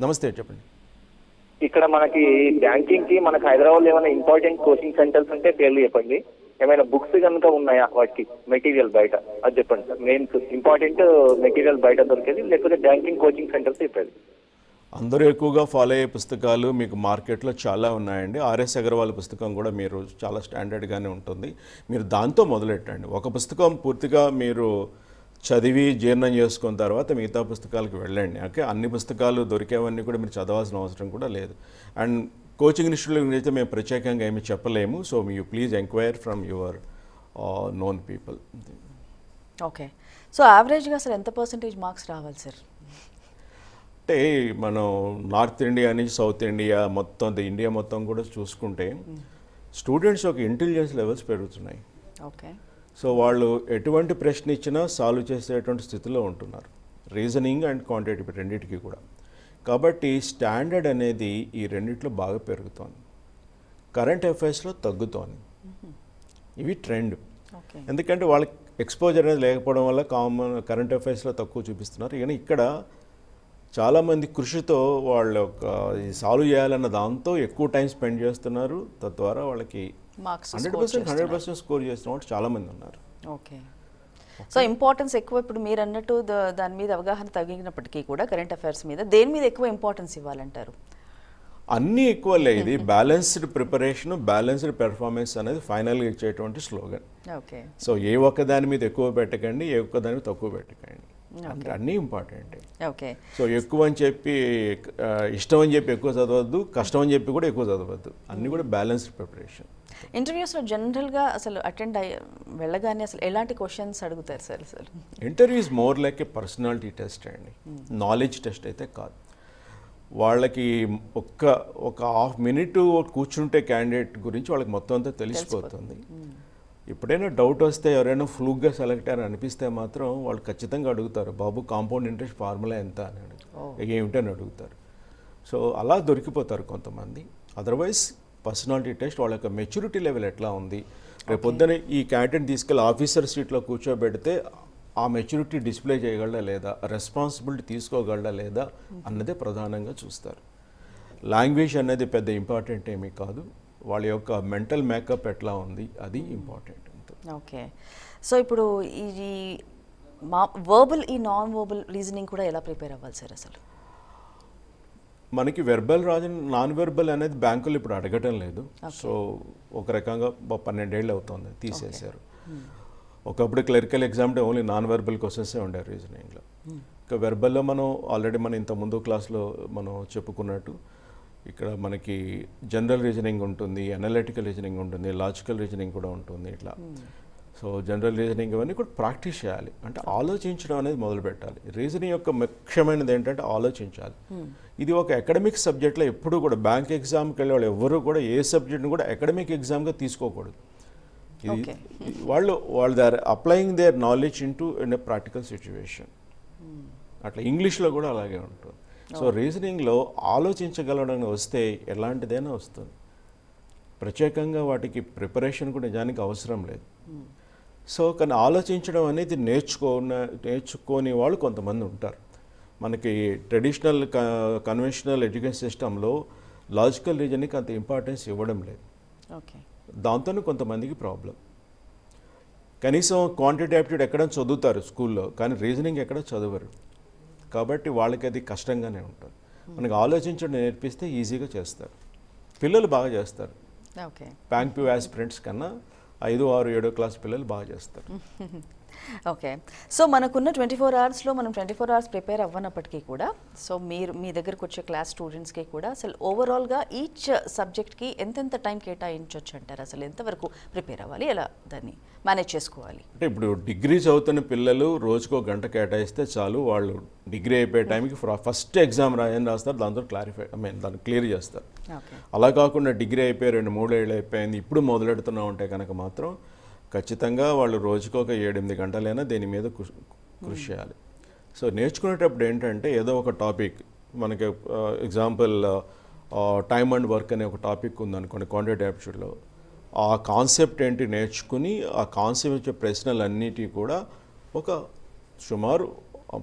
నమస్తే, చెప్పండి.
ఇక్కడ మనకి బ్యాంకింగ్ కి మనకి హైదరాబాద్ ఏమైనా ఇంపార్టెంట్ కోచింగ్ సెంటర్స్ ఉంటే పేర్లు చెప్పండి. ఏమైనా బుక్స్ కనుక ఉన్నాయా వాటికి, మెటీరియల్ బయట అది చెప్పండి సార్. మెయిన్ ఇంపార్టెంట్ మెటీరియల్ బయట దొరికేది, లేకపోతే బ్యాంకింగ్ కోచింగ్ సెంటర్స్ చెప్పేది.
అందరూ ఎక్కువగా ఫాలో అయ్యే పుస్తకాలు మీకు మార్కెట్లో చాలా ఉన్నాయండి. ఆర్ఎస్ అగర్వాల్ పుస్తకం కూడా మీరు చాలా స్టాండర్డ్గానే ఉంటుంది, మీరు దాంతో మొదలెట్టండి. ఒక పుస్తకం పూర్తిగా మీరు చదివి జీర్ణం చేసుకున్న తర్వాత మిగతా పుస్తకాలకు వెళ్ళండి. ఓకే, అన్ని పుస్తకాలు దొరికేవన్నీ కూడా మీరు చదవాల్సిన అవసరం కూడా లేదు. అండ్ కోచింగ్ ఇన్స్టిట్యూట్ గురించి అయితే మేము ప్రత్యేకంగా ఏమీ చెప్పలేము. So you please enquire from your known people.
Okay. So యావరేజ్గా అసలు ఎంత పర్సెంటేజ్ మార్క్స్ రావాలి సార్?
అంటే మనం నార్త్ ఇండియా నుంచి సౌత్ ఇండియా మొత్తం ఇండియా మొత్తం కూడా చూసుకుంటే స్టూడెంట్స్ ఒక ఇంటెలిజెన్స్ లెవెల్స్ పెరుగుతున్నాయి.
ఓకే.
సో వాళ్ళు ఎటువంటి ప్రశ్న ఇచ్చినా సాల్వ్ చేసేటువంటి స్థితిలో ఉంటున్నారు, రీజనింగ్ అండ్ క్వాంటిటేటివ్ రెండింటికి కూడా. కాబట్టి స్టాండర్డ్ అనేది ఈ రెండిట్లో బాగా పెరుగుతోంది, కరెంట్ అఫైర్స్లో తగ్గుతోంది. ఇవి ట్రెండ్. ఎందుకంటే వాళ్ళకి ఎక్స్పోజర్ అనేది లేకపోవడం వల్ల కామన్ కరెంట్ అఫైర్స్లో తక్కువ చూపిస్తున్నారు. కానీ ఇక్కడ చాలామంది కృషితో వాళ్ళు సాల్వ్ చేయాలన్న దాంతో ఎక్కువ టైం స్పెండ్ చేస్తున్నారు, తద్వారా వాళ్ళకి 100% స్కోర్ చేస్తున్న వాళ్ళు చాలామంది ఉన్నారు.
ఓకే. సో ఇంపార్టెన్స్ ఎక్కువ, ఇప్పుడు మీరు అన్నట్టు దాని మీద అవగాహన తగ్గినప్పటికీ కూడా కరెంట్ అఫైర్స్ మీద దేని మీద ఎక్కువ ఇంపార్టెన్స్ ఇవ్వాలంటారు?
అన్నీ ఈక్వల్లే. ఇది బ్యాలెన్స్డ్ ప్రిపరేషన్, బ్యాలెన్స్డ్ పెర్ఫార్మెన్స్ అనేది ఫైనల్గా ఇచ్చేటువంటి స్లోగన్.
ఓకే.
సో ఏ ఒక్క దాని మీద ఎక్కువ పెట్టకండి, ఏ ఒక్క దాని మీద తక్కువ పెట్టకండి. అంటే అన్నీ ఇంపార్టెంటే.
ఓకే.
సో ఎక్కువ అని చెప్పి ఇష్టం అని చెప్పి ఎక్కువ చదవద్దు, కష్టం అని చెప్పి కూడా ఎక్కువ చదవద్దు, అన్నీ కూడా బ్యాలెన్స్డ్ ప్రిపరేషన్.
ఇంటర్వ్యూస్లో జనరల్గా అసలు వెళ్ళగానే అసలు ఎలాంటి క్వశ్చన్స్ అడుగుతారు సార్ అసలు?
Interview is more like A personality test అండి, నాలెడ్జ్ టెస్ట్ అయితే కాదు. వాళ్ళకి ఒక హాఫ్ మినిట్ కూర్చుంటే క్యాండిడేట్ గురించి వాళ్ళకి మొత్తం అంతా తెలిసిపోతుంది. ఎప్పుడైనా డౌట్ వస్తే ఎవరైనా ఫ్లూక్గా సెలెక్ట్ అని అనిపిస్తే మాత్రం వాళ్ళు ఖచ్చితంగా అడుగుతారు, బాబు కాంపౌండ్ ఇంట్రెస్ట్ ఫార్ములా ఎంత అని ఏమిటని అడుగుతారు. సో అలా దొరికిపోతారు కొంతమంది. అదర్వైజ్ పర్సనాలిటీ టెస్ట్ వాళ్ళ యొక్క మెచ్యూరిటీ లెవెల్ ఎట్లా ఉంది, రేపొద్దున ఈ క్యాండిడేట్ తీసుకెళ్ళి ఆఫీసర్ సీట్లో కూర్చోబెడితే ఆ మెచ్యూరిటీ డిస్ప్లే చేయగలడా లేదా, రెస్పాన్సిబిలిటీ తీసుకోగలడా లేదా అన్నదే ప్రధానంగా చూస్తారు. లాంగ్వేజ్ అనేది పెద్ద ఇంపార్టెంట్ ఏమీ కాదు, వాళ్ళ యొక్క మెంటల్ మేకప్ ఎట్లా ఉంది అది ఇంపార్టెంట్.
ఓకే. సో ఇప్పుడు ఈ వర్బల్ ఈ నాన్ వర్బల్ రీజనింగ్ కూడా ఎలా ప్రిపేర్ అవ్వాలి సార్ అసలు?
మనకి వెర్బల్ నాన్ వెర్బల్ అనేది బ్యాంకులు ఇప్పుడు అడగటం లేదు. సో ఒక రకంగా 12 ఏళ్ళు అవుతుంది తీసేశారు. ఒకప్పుడు క్లరికల్ ఎగ్జామ్ అంటే ఓన్లీ నాన్ వెర్బల్ క్వశ్చన్సే ఉండే రీజనింగ్లో. ఇంకా వెర్బల్లో మనం ఆల్రెడీ ఇంత ముందు క్లాస్లో మనం చెప్పుకున్నట్టు ఇక్కడ మనకి జనరల్ రీజనింగ్ ఉంటుంది, అనలిటికల్ రీజనింగ్ ఉంటుంది, లాజికల్ రీజనింగ్ కూడా ఉంటుంది. ఇట్లా సో జనరల్ రీజనింగ్ ఇవన్నీ కూడా ప్రాక్టీస్ చేయాలి, అంటే ఆలోచించడం అనేది మొదలు పెట్టాలి. రీజనింగ్ యొక్క ముఖ్యమైనది ఏంటంటే ఆలోచించాలి. ఇది ఒక అకాడమిక్ సబ్జెక్ట్లో ఎప్పుడు కూడా బ్యాంక్ ఎగ్జామ్కి వెళ్ళే వాళ్ళు ఎవరు కూడా ఏ సబ్జెక్ట్ని కూడా అకాడమిక్ ఎగ్జామ్గా తీసుకోకూడదు. ఇది వాళ్ళు they are applying their knowledge in a practical situation. అట్లా ఇంగ్లీష్లో కూడా అలాగే ఉంటుంది. సో రీజనింగ్లో ఆలోచించగలడం వస్తే ఎలాంటిదైనా వస్తుంది. ప్రత్యేకంగా వాటికి ప్రిపరేషన్ కూడా నిజానికి అవసరం లేదు. సో కానీ ఆలోచించడం అనేది నేర్చుకోని వాళ్ళు కొంతమంది ఉంటారు. మనకి ట్రెడిషనల్ కన్వెన్షనల్ ఎడ్యుకేషన్ సిస్టంలో లాజికల్ రీజనింగ్కి అంత ఇంపార్టెన్స్ ఇవ్వడం లేదు.
ఓకే.
దాంతోనే కొంతమందికి ప్రాబ్లం. కనీసం క్వాంటిటీ యాప్టిట్యూడ్ ఎక్కడ చదువుతారు స్కూల్లో, కానీ రీజనింగ్ ఎక్కడ చదవరు. కాబట్టి వాళ్ళకి అది కష్టంగానే ఉంటుంది. మనకి ఆలోచించడం నేర్పిస్తే ఈజీగా చేస్తారు, పిల్లలు బాగా చేస్తారు.
ఓకే.
బ్యాంక్ పీ యాస్పిరెంట్స్ కన్నా 5, 6, 7 క్లాస్ పిల్లలు బాగా చేస్తారు.
ఓకే. సో మనకున్న 24 అవర్స్లో మనం 24 అవర్స్ ప్రిపేర్ అవ్వనప్పటికీ కూడా సో మీ దగ్గరకు వచ్చే క్లాస్ స్టూడెంట్స్కి కూడా అసలు ఓవరాల్గా ఈచ్ సబ్జెక్ట్కి ఎంతెంత టైం కేటాయించవచ్చు అంటారు? అసలు ఎంతవరకు ప్రిపేర్ అవ్వాలి, ఎలా దాన్ని మేనేజ్ చేసుకోవాలి?
అంటే ఇప్పుడు డిగ్రీ చదువుతున్న పిల్లలు రోజుకో గంట కేటాయిస్తే చాలు, వాళ్ళు డిగ్రీ అయిపోయే టైంకి ఫస్ట్ ఎగ్జామ్ రాస్తారు, దాంతో దాన్ని క్లియర్ చేస్తారు. అలా కాకుండా డిగ్రీ అయిపోయి 2-3 ఏళ్ళు అయిపోయింది ఇప్పుడు మొదలెడుతున్నాం అంటే కనుక మాత్రం ఖచ్చితంగా వాళ్ళు రోజుకొక 7-8 గంటలైనా దీని మీద కృషి చేయాలి. సో నేర్చుకునేటప్పుడు ఏంటంటే ఏదో ఒక టాపిక్ మనకి ఎగ్జాంపుల్ టైమ్ అండ్ వర్క్ అనే ఒక టాపిక్ ఉందనుకోండి క్వాంటిటీ యాప్టిట్యూడ్లో, ఆ కాన్సెప్ట్ ఏంటి నేర్చుకుని ఆ కాన్సెప్ట్ వచ్చే ప్రశ్నలన్నిటి కూడా ఒక సుమారు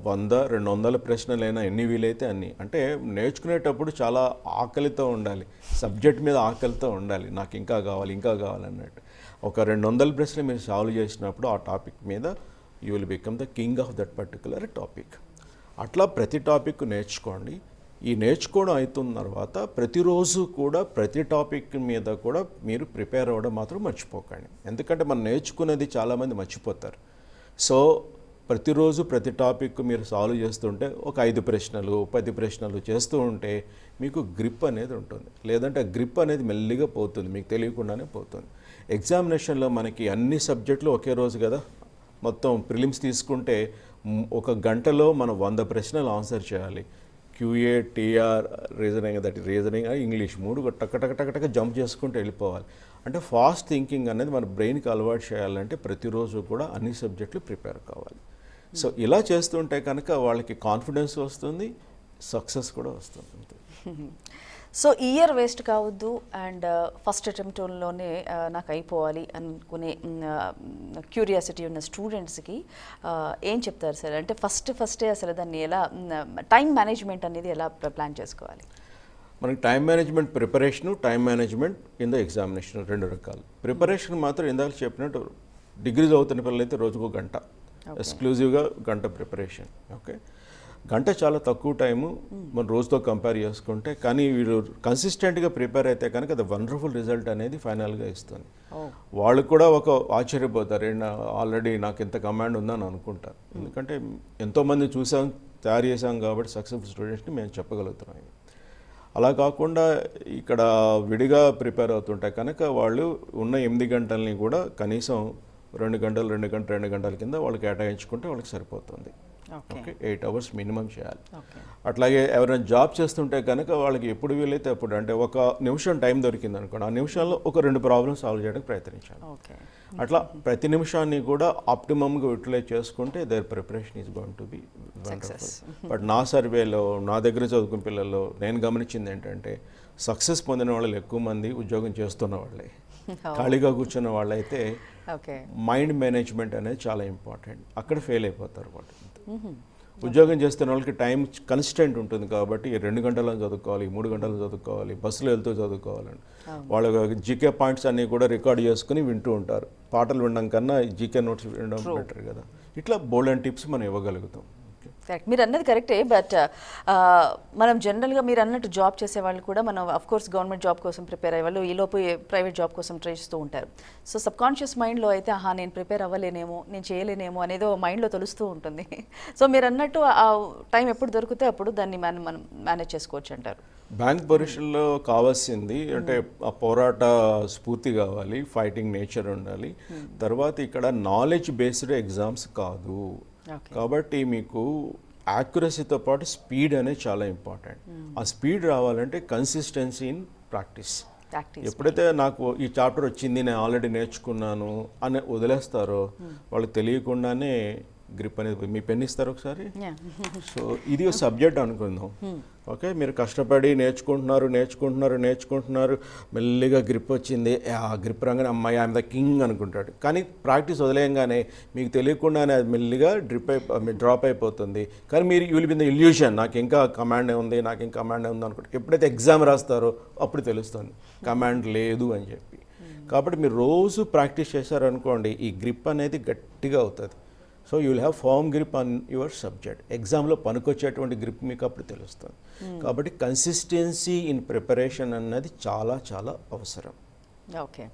100-200 ప్రశ్నలైనా ఎన్ని వీలైతే అన్ని. అంటే నేర్చుకునేటప్పుడు చాలా ఆకలితో ఉండాలి, సబ్జెక్ట్ మీద ఆకలితో ఉండాలి, నాకు ఇంకా కావాలన్నట్టు. ఒక 200 ప్రశ్నలు మీరు సాల్వ్ చేసినప్పుడు ఆ టాపిక్ మీద you will become the king of that particular topic. అట్లా ప్రతి టాపిక్ నేర్చుకోండి. ఈ నేర్చుకోవడం అవుతున్న తర్వాత ప్రతిరోజు కూడా ప్రతి టాపిక్ మీద కూడా మీరు ప్రిపేర్ అవ్వడం మాత్రం మర్చిపోకండి, ఎందుకంటే మనం నేర్చుకునేది చాలామంది మర్చిపోతారు. సో ప్రతిరోజు ప్రతి టాపిక్ మీరు సాల్వ్ చేస్తుంటే ఒక 5 ప్రశ్నలు 10 ప్రశ్నలు చేస్తూ ఉంటే మీకు గ్రిప్ అనేది ఉంటుంది. లేదంటే ఆ గ్రిప్ అనేది మెల్లిగా పోతుంది, మీకు తెలియకుండానే పోతుంది. ఎగ్జామినేషన్లో మనకి అన్ని సబ్జెక్టులు ఒకే రోజు కదా, మొత్తం ప్రిలిమ్స్ తీసుకుంటే ఒక గంటలో మనం 100 ప్రశ్నలు ఆన్సర్ చేయాలి. క్యూఏ, టీఆర్, రీజనింగ్ ఇంగ్లీష్ 3 టక జంప్ చేసుకుంటూ వెళ్ళిపోవాలి. అంటే ఫాస్ట్ థింకింగ్ అనేది మన బ్రెయిన్కి అలవాటు చేయాలంటే ప్రతిరోజు కూడా అన్ని సబ్జెక్టులు ప్రిపేర్ కావాలి. సో ఇలా చేస్తుంటే కనుక వాళ్ళకి కాన్ఫిడెన్స్ వస్తుంది, సక్సెస్ కూడా వస్తుంది.
సో ఇయర్ వేస్ట్ కావద్దు అండ్ ఫస్ట్ అటెంప్ట్లోనే నాకు అయిపోవాలి అనుకునే క్యూరియాసిటీ ఉన్న స్టూడెంట్స్కి ఏం చెప్తారు సార్? అంటే ఫస్టే అసలు దాన్ని ఎలా టైం మేనేజ్మెంట్ అనేది ఎలా ప్లాన్ చేసుకోవాలి?
మనకి time management preparation, time management in the examination 2 రకాలు. ప్రిపరేషన్ మాత్రం ఇందాక చెప్పినట్టు డిగ్రీ చదువుతున్న పిల్లలు అయితే రోజుకు 1 గంట ఎక్స్క్లూజివ్గా 1 గంట ప్రిపరేషన్. ఓకే. గంట చాలా తక్కువ టైము మన రోజుతో కంపేర్ చేసుకుంటే, కానీ వీళ్ళు కన్సిస్టెంట్గా ప్రిపేర్ అయితే కనుక అది వండర్ఫుల్ రిజల్ట్ అనేది ఫైనల్గా ఇస్తుంది. వాళ్ళు కూడా ఒక ఆశ్చర్యపోతారు, ఆల్రెడీ నాకు ఇంత కమాండ్ ఉందని అనుకుంటారు. ఎందుకంటే ఎంతోమంది చూసాం, తయారు చేసాం కాబట్టి సక్సెస్ఫుల్ స్టూడెంట్స్ని మేము చెప్పగలుగుతున్నాం. అలా కాకుండా ఇక్కడ విడిగా ప్రిపేర్ అవుతుంటే కనుక వాళ్ళు ఉన్న 8 గంటలని కూడా కనీసం 2 గంటల కింద వాళ్ళు కేటాయించుకుంటే వాళ్ళకి సరిపోతుంది. ఓకే, 8 అవర్స్ మినిమం చేయాలి. అట్లాగే ఎవరైనా జాబ్ చేస్తుంటే కనుక వాళ్ళకి ఎప్పుడు వీలైతే అప్పుడు, అంటే ఒక నిమిషం టైం దొరికింది అనుకోండి, ఆ నిమిషంలో ఒక 2 ప్రాబ్లమ్స్ సాల్వ్ చేయడానికి ప్రయత్నించాలి. అట్లా ప్రతి నిమిషాన్ని కూడా ఆప్టిమమ్గా యూటిలైజ్ చేసుకుంటే their preparation is going to be wonderful. But నా సర్వేలో, నా దగ్గర చదువుకున్న పిల్లల్లో నేను గమనించింది ఏంటంటే, సక్సెస్ పొందిన వాళ్ళు ఎక్కువ మంది ఉద్యోగం చేస్తున్న వాళ్ళే. ఖాళీగా కూర్చున్న వాళ్ళైతే మైండ్ మేనేజ్మెంట్ అనేది చాలా ఇంపార్టెంట్, అక్కడ ఫెయిల్ అయిపోతారు వాళ్ళు. ఉద్యోగం చేస్తున్న వాళ్ళకి టైం కన్స్టెంట్ ఉంటుంది కాబట్టి 2 గంటలను చదువుకోవాలి, 3 గంటలు చదువుకోవాలి, బస్సులో వెళ్తూ చదువుకోవాలని వాళ్ళ జీకే పాయింట్స్ అన్నీ కూడా రికార్డ్ చేసుకుని వింటూ ఉంటారు. పాటలు వినడం కన్నా జీకే నోట్స్ వినడం బెటర్ కదా. ఇట్లా బోల్డ్ అండ్ టిప్స్ మనం ఇవ్వగలుగుతాం.
కరెక్ట్, మీరు అన్నది కరెక్టే. బట్ మనం జనరల్గా మీరు అన్నట్టు జాబ్ చేసేవాళ్ళు కూడా మనం అఫ్కోర్స్ గవర్నమెంట్ జాబ్ కోసం ప్రిపేర్ అయ్యేవాళ్ళు ఈలోపు ప్రైవేట్ జాబ్ కోసం ట్రై చేస్తూ ఉంటారు. సో సబ్కాన్షియస్ మైండ్లో అయితే నేను ప్రిపేర్ అవ్వలేనేమో, నేను చేయలేనేమో అనేదో మైండ్లో తెలుస్తూ ఉంటుంది. సో మీరు అన్నట్టు ఆ టైం ఎప్పుడు దొరికితే అప్పుడు దాన్ని మనం మేనేజ్ చేసుకోవచ్చు అంటారు.
బ్యాంక్ పరీక్షల్లో కావాల్సింది అంటే ఆ పోరాట స్ఫూర్తి కావాలి, ఫైటింగ్ నేచర్ ఉండాలి. తర్వాత ఇక్కడ నాలెడ్జ్ బేస్డ్ ఎగ్జామ్స్ కాదు కాబట్టి మీకు యాక్యురసీతో పాటు స్పీడ్ అనేది చాలా ఇంపార్టెంట్. ఆ స్పీడ్ రావాలంటే కన్సిస్టెన్సీ ఇన్ ప్రాక్టీస్. ఎప్పుడైతే నాకు ఈ చాప్టర్ వచ్చింది, నేను ఆల్రెడీ నేర్చుకున్నాను అని వదిలేస్తారో వాళ్ళకి తెలియకుండానే గ్రిప్ అనేది. మీ పెన్ ఇస్తారు ఒకసారి. సో ఇది ఒక సబ్జెక్ట్ అనుకుందాం. ఓకే, మీరు కష్టపడి నేర్చుకుంటున్నారు, మెల్లిగా గ్రిప్ వచ్చింది. ఆ గ్రిప్ రంగానే అమ్మాయి ఐఎమ్ ద కింగ్ అనుకుంటాడు. కానీ ప్రాక్టీస్ వదిలేయంగానే మీకు తెలియకుండానే అది మెల్లిగా డ్రాప్ అయిపోతుంది. కానీ మీరు you will be in the illusion, నాకు ఇంకా కమాండ్ ఉంది అనుకుంటారు. ఎప్పుడైతే ఎగ్జామ్ రాస్తారో అప్పుడు తెలుస్తుంది కమాండ్ లేదు అని చెప్పి. కాబట్టి మీరు రోజు ప్రాక్టీస్ చేశారనుకోండి, ఈ గ్రిప్ అనేది గట్టిగా అవుతుంది. So you will have firm grip on your subject. ఎగ్జామ్లో పనికొచ్చేటువంటి గ్రిప్ మీకు అప్పుడు తెలుస్తుంది. కాబట్టి కన్సిస్టెన్సీ ఇన్ ప్రిపరేషన్ అన్నది చాలా చాలా అవసరం.
Okay,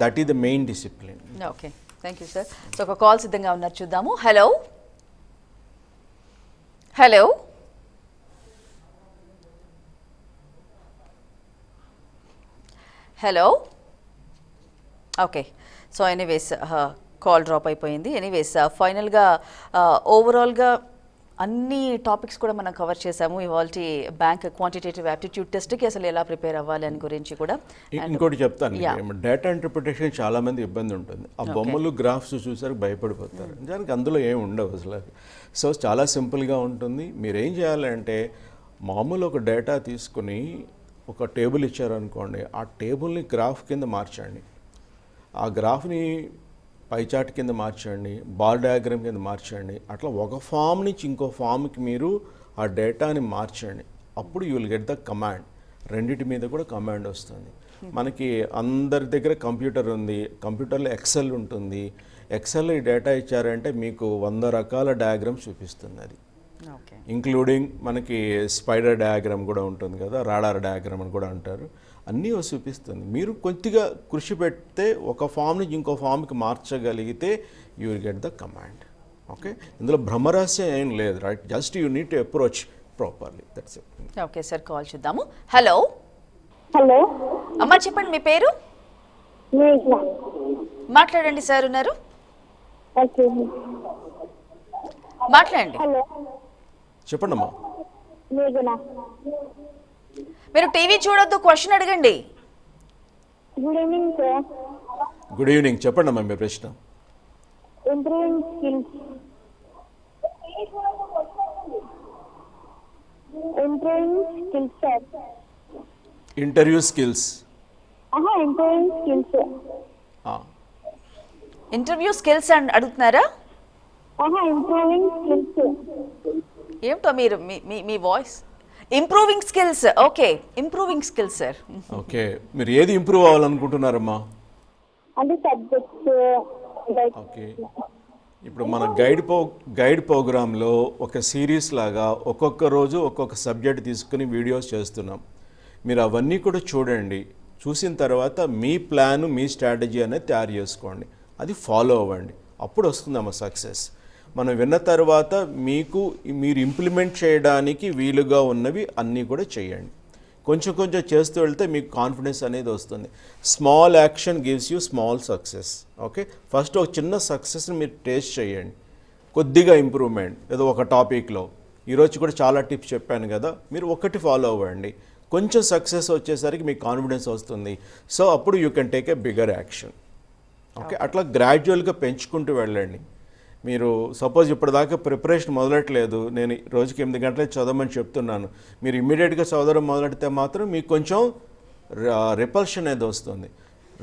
that is the main discipline.
Okay, thank you sir. So ఒక కాల్ సిద్ధంగా ఉన్నారు, చూద్దాము. Hello hello hello okay. So anyways call drop అయిపోయింది. ఎనీవేస్ ఫైనల్గా ఓవరాల్గా అన్ని టాపిక్స్ కూడా మనం కవర్ చేసాము ఇవాళ బ్యాంక్ క్వాంటిటేటివ్ యాప్టిట్యూడ్ టెస్ట్కి అసలు ఎలా ప్రిపేర్ అవ్వాలి అని గురించి కూడా.
ఇంకోటి చెప్తాను, డేటా ఇంటర్ప్రిటేషన్ చాలా మంది ఇబ్బంది ఉంటుంది. ఆ బొమ్మలు గ్రాఫ్స్ చూసారు భయపడిపోతారు, దానికి అందులో ఏమి ఉండవు అసలు. సో చాలా సింపుల్గా ఉంటుంది. మీరు ఏం చేయాలంటే మామూలు ఒక డేటా తీసుకుని ఒక టేబుల్ ఇచ్చారనుకోండి, ఆ టేబుల్ని గ్రాఫ్ కింద మార్చండి, ఆ గ్రాఫ్ని పై చార్ట్ కింద మార్చండి, బార్ డయాగ్రామ్ కింద మార్చండి. అట్లా ఒక ఫామ్ నుంచి ఇంకో ఫామ్కి మీరు ఆ డేటాని మార్చండి. అప్పుడు you will get the command. రెండింటి మీద కూడా కమాండ్ వస్తుంది. మనకి అందరి దగ్గర కంప్యూటర్ ఉంది, కంప్యూటర్లో ఎక్సెల్ ఉంటుంది. ఎక్సెల్లో ఈ డేటా ఇచ్చారంటే మీకు 100 రకాల డయాగ్రామ్స్ చూపిస్తుంది అది. ఇంక్లూడింగ్ మనకి స్పైడర్ డయాగ్రామ్ కూడా ఉంటుంది కదా, రాడార్ డయాగ్రామ్ అని కూడా అంటారు. అన్నీ చూపిస్తుంది. మీరు కొద్దిగా కృషి పెడితే ఒక ఫామ్ నుంచి ఇంకో ఫామ్కి మార్చగలిగితే you will get the command. Okay, ఇందులో భ్రమరహస్యం ఏం లేదు, right? Just you need to approach properly, that's it.
Okay sir, call చూద్దాము. హలో
హలో
అమ్మ, చెప్పండి మీ పేరు. మాట్లాడండి సార్, ఉన్నారు, మాట్లాడండి.
హలో
చెప్పండి అమ్మా.
మీరు టీవీ చూడొద్దు, క్వశ్చన్ అడగండి.
Good evening sir.
Good evening, చెప్పండి అమ్మా మీ ప్రశ్న.
Improving skills sir.
Interview skills.
Interview skills అని అడుగుతున్నారా?
Improving skills.
ఏమిటో మీరు మీ voice improving skills. Okay, improving skills sir.
Okay, మీరు ఏది ఇంప్రూవ్ అవ్వాలనుకుంటున్నారమ్మా?
అంటే సబ్జెక్ట్స్.
ఓకే, ఇప్పుడు మన గైడ్ ప్రోగ్రాంలో ఒక సిరీస్ లాగా ఒక్కొక్క రోజు ఒక్కొక్క సబ్జెక్ట్ తీసుకుని వీడియోస్ చేస్తున్నాం. మీరు అవన్నీ కూడా చూడండి. చూసిన తర్వాత మీ ప్లాన్, మీ స్ట్రాటజీ అనేది తయారు చేసుకోండి. అది ఫాలో అవ్వండి. అప్పుడు వస్తుందమ్మా సక్సెస్. మనం విన్న తర్వాత మీరు ఇంప్లిమెంట్ చేయడానికి వీలుగా ఉన్నవి అన్నీ కూడా చేయండి. కొంచెం కొంచెం చేస్తూ వెళ్తే మీకు కాన్ఫిడెన్స్ అనేది వస్తుంది. Small action gives you small success. Okay, first ఒక చిన్న సక్సెస్ని మీరు టేస్ట్ చేయండి. కొద్దిగా ఇంప్రూవ్మెంట్ ఏదో ఒక టాపిక్లో. ఈరోజు కూడా చాలా టిప్స్ చెప్పాను కదా, మీరు ఒకటి ఫాలో అవ్వండి. కొంచెం సక్సెస్ వచ్చేసరికి మీకు కాన్ఫిడెన్స్ వస్తుంది. సో అప్పుడు you can take a bigger action. Okay, అట్లా గ్రాడ్యువల్గా పెంచుకుంటూ వెళ్ళండి. మీరు సపోజ్ ఇప్పటిదాకా ప్రిపరేషన్ మొదలట్లేదు, నేను రోజుకి 8 గంటలే చదవమని చెప్తున్నాను. మీరు ఇమ్మీడియట్గా చదవడం మొదలెడితే మాత్రం మీకు కొంచెం రిపల్షన్ అనేది వస్తుంది.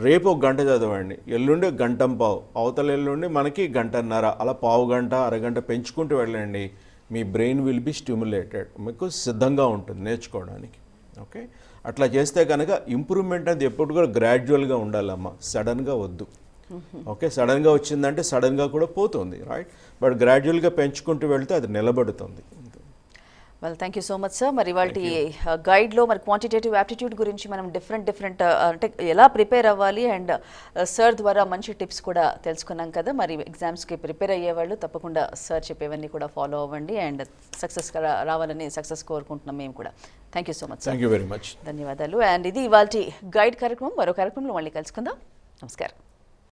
రేపు 1 గంట చదవండి, ఎల్లుండి 1 గంట పావు, అవతల ఎల్లుండి మనకి 1 గంటన్నర, అలా పావు గంట, అరగంట పెంచుకుంటూ వెళ్ళండి. మీ బ్రెయిన్ విల్ బి స్టిమ్యులేటెడ్, మీకు సిద్ధంగా ఉంటుంది నేర్చుకోవడానికి. ఓకే, అట్లా చేస్తే కనుక ఇంప్రూవ్మెంట్ అనేది ఎప్పుడు కూడా గ్రాడ్యువల్గా ఉండాలమ్మా, సడన్గా వద్దు. ఓకే, సడన్గా వచ్చిందంటే సడన్గా కూడా పోతుంది, రైట్? బట్ గ్రాడ్యువల్గా పెంచుకుంటూ వెళ్తే అది నిలబడుతుంది.
Well, thank you so much sir. మరి ఇవాళ గైడ్లో మరి క్వాంటిటేటివ్ యాప్టిట్యూడ్ గురించి మనం డిఫరెంట్ అంటే ఎలా ప్రిపేర్ అవ్వాలి అండ్ సార్ ద్వారా మంచి టిప్స్ కూడా తెలుసుకున్నాం కదా. మరి ఎగ్జామ్స్కి ప్రిపేర్ అయ్యేవాళ్ళు తప్పకుండా సార్ చెప్పేవన్నీ కూడా ఫాలో అవ్వండి అండ్ సక్సెస్ రావాలని సక్సెస్ కోరుకుంటున్నాం మేము కూడా. Thank you so much.
Thank you very much.
ధన్యవాదాలు. అండ్ ఇది ఇవాళ గైడ్ కార్యక్రమం. మరో కార్యక్రమంలో మళ్ళీ కలుసుకుందాం. నమస్కారం.